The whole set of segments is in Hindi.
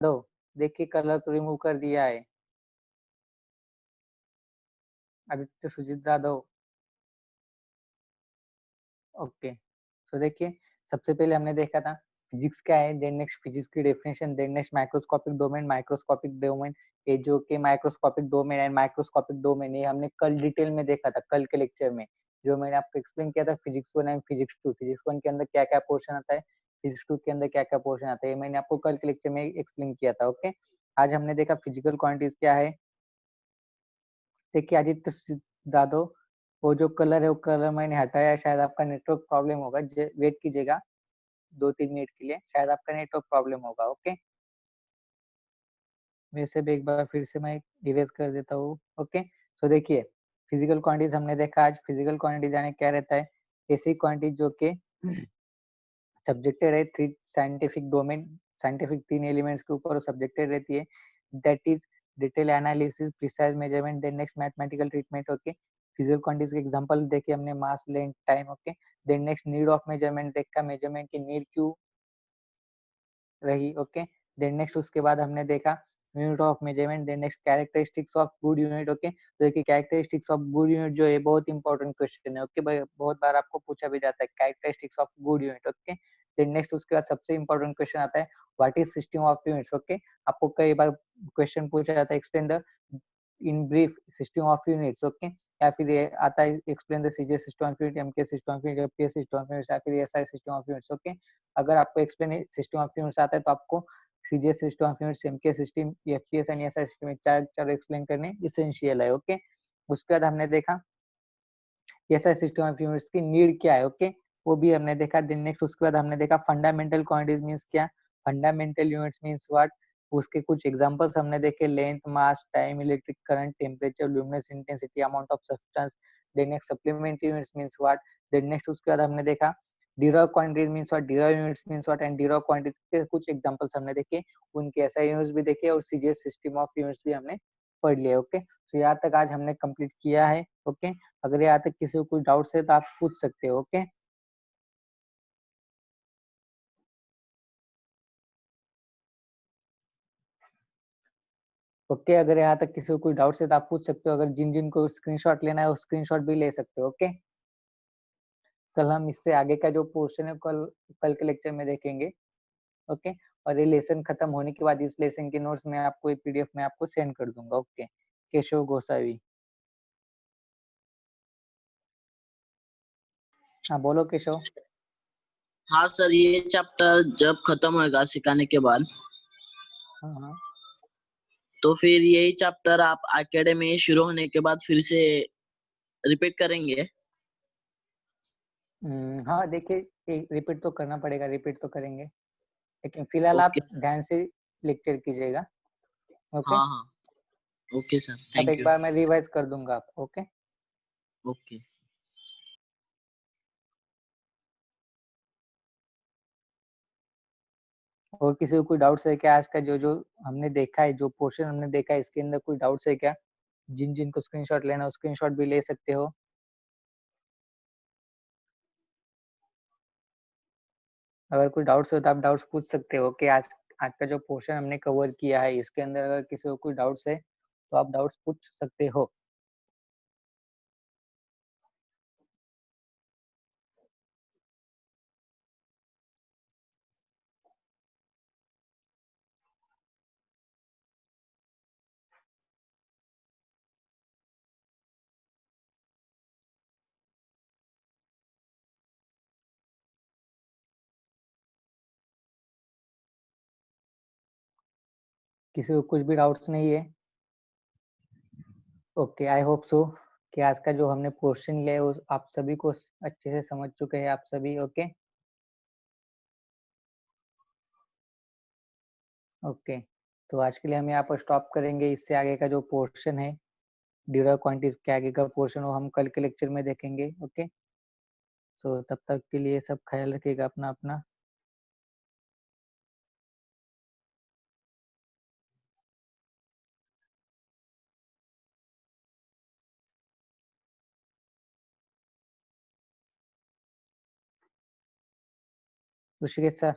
दो देखिए कलर को रिमूव कर दिया है। आदित्य सुजीत जाधव। ओके, सो देखिए सबसे पहले हमने देखा था फिजिक्स क्या है, देन नेक्स्ट फिजिक्स की definition, then next microscopic domain, ये जो कि microscopic domain and microscopic domain ये हमने कल डिटेल में देखा था, कल के लेक्चर में जो मैंने आपको एक्सप्लेन किया था फिजिक्स 1 एंड फिजिक्स 2। फिजिक्स 1 के अंदर क्या क्या पोर्शन आता है, फिजिक्स 2 के अंदर क्या क्या पोर्शन आता है, ये मैंने आपको कल के लेक्चर में एक्सप्लेन किया था। ओके, आज हमने देखा फिजिकल क्वांटिटीज क्या है। देखिए आदित्य जादव, वो जो कलर है वो कलर मैंने हटाया है, शायद आपका नेटवर्क प्रॉब्लम होगा, वेट कीजिएगा 2-3 मिनट के लिए, शायद आपका नेटवर्क प्रॉब्लम होगा। ओके, वैसे भी एक बार फिर से मैं इरेज कर देता हूँ। ओके, सो देखिए फिजिकल क्वांटिटीज हमने देखा। आज फिजिकल क्वांटिटीज यानी क्या रहता है, ऐसी क्वांटिटी जो कि सब्जेक्टेड है three scientific domain, scientific 3 elements के ऊपर सब्जेक्टेड रहती है, that is detail analysis, precise measurement, then next mathematical treatment. Okay, physical quantities के एग्जांपल देखिए हमने, mass, length, time. Okay, then next need of measurement देखा, मेजरमेंट की नीड क्यों रही। ओके, देन नेक्स्ट उसके बाद हमने देखा unit of measurement, then next characteristics of good unit. Okay, तो देखिए कैरेक्टरिस्टिक्स ऑफ गुड यूनिट जो है बहुत इंपॉर्टेंट क्वेश्चन है। ओके, बहुत बार आपको पूछा भी जाता है characteristics of good unit. Okay, then next उसके बाद सबसे इंपॉर्टेंट क्वेश्चन आता है what is system of units. Okay, आपको कई बार क्वेश्चन पूछा जाता है explain the in brief system of units. Okay, या फिर ये आता है explain the CGS system of unit, MK system of unit, FPS system of units, या फिर SI system of units. Okay, अगर आपको एक्सप्लेन सिस्टम ऑफ यूनिट्स आता है तो आपको CGS system of units, MK system, FPS and SI system में चार एक्सप्लेन करने इसेंशियल है। ओके, उसके बाद हमने देखा एसआई सिस्टम ऑफ यूनिट्स की नीड क्या है। ओके, वो भी हमने देखा। देन नेक्स्ट उसके बाद हमने देखा फंडामेंटल क्वांटिटीज मींस क्या, फंडामेंटल यूनिट्स मींस व्हाट, उसके कुछ एग्जांपल्स हमने देखे, length, mass, time, electric current, temperature, luminous intensity, amount of substance. Then next supplementary units means what. Then next उसके बाद हमने देखा derive quantities means what, derive units means what and derive quantities के कुछ एग्जांपल्स हमने देखे, उनके एसआई यूनिट्स भी देखे और सीजीएस सिस्टम ऑफ यूनिट्स भी हमने पढ़ लिया। ओके, तो यहाँ तक आज हमने कंप्लीट किया है। ओके, अगर यहाँ तक किसी को कोई डाउट्स है तो आप पूछ सकते हो। ओके, ओके, अगर यहाँ तक किसी को कोई डाउट्स है तो आप पूछ सकते हो। अगर जिन जिन को स्क्रीनशॉट लेना है वो स्क्रीनशॉट भी ले सकते हो। ओके, कल हम इससे आगे का जो पोर्शन है कल कल के लेक्चर में देखेंगे। ओके, और ये लेसन खत्म होने के बाद इस लेसन के नोट्स में आपको एक पीडीएफ में आपको सेंड कर दूंगा। ओके, केशव गोसावी। हाँ बोलो केशव। हाँ सर, ये चैप्टर जब खत्म होगा सिखाने के बाद हाँ हाँ, तो फिर यही चैप्टर आप एकेडमी शुरू होने के बाद फिर से रिपीट करेंगे। हाँ देखिए रिपीट तो करना पड़ेगा, रिपीट तो करेंगे, लेकिन फिलहाल आप ओके। ध्यान से लेक्चर कीजिएगा। ओके, हाँ हाँ, ओके सर, अब थैंक एक यू। बार मैं रिवाइज कर दूंगा आप। Okay, okay. और किसी को कोई डाउट्स है क्या, आज का जो जो हमने देखा है, जो पोर्शन हमने देखा है इसके अंदर कोई डाउट्स है क्या, जिन जिन को स्क्रीनशॉट लेना हो स्क्रीनशॉट भी ले सकते हो। अगर कोई डाउट्स हो तो आप डाउट्स पूछ सकते हो कि आज आज का जो पोर्शन हमने कवर किया है इसके अंदर अगर किसी को कोई डाउट्स है तो आप डाउट्स पूछ सकते हो। किसी को कुछ भी डाउट्स नहीं है। ओके, आई होप सो कि आज का जो हमने पोर्शन लिया है वो आप सभी को अच्छे से समझ चुके हैं आप सभी। ओके, ओके, तो आज के लिए हम यहाँ पर स्टॉप करेंगे। इससे आगे का जो पोर्शन है ड्यूरा क्वांटिटीज के आगे का पोर्शन वो हम कल के लेक्चर में देखेंगे। ओके, सो तब तक के लिए सब ख्याल रखिएगा अपना अपना। ऋषिकेश सर।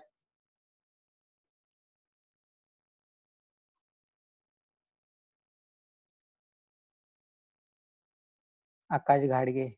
आकाश घाड़गे।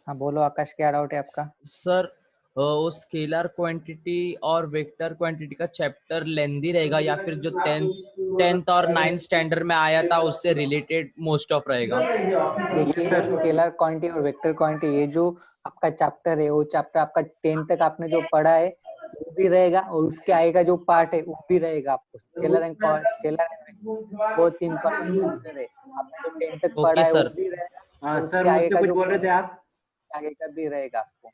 हाँ बोलो आकाश, क्या डाउट है आपका? सर वो स्केलर क्वांटिटी और वेक्टर क्वांटिटी का चैप्टर लेंदी रहेगा या फिर जो टेंथ और 9th स्टैंडर्ड में आया था उससे रिलेटेड मोस्ट ऑफ रहेगा? देखिए स्केलर क्वांटिटी और वेक्टर क्वांटिटी, ये जो आपका चैप्टर है वो चैप्टर आपका 10th तक आपने जो पढ़ा है वो भी रहेगा, और उसके आगे का जो पार्ट है वो भी रहेगा। आपको स्केलर एंड बहुत इंपॉर्टेंट चैप्टर है। आपने जो 10th तक पढ़ा ओके है वो सर। भी रहेगा, हाँ और सर, उसके आगे मुझसे का कुछ जो बोल रहे थे आप? आगे का भी रहेगा आपको।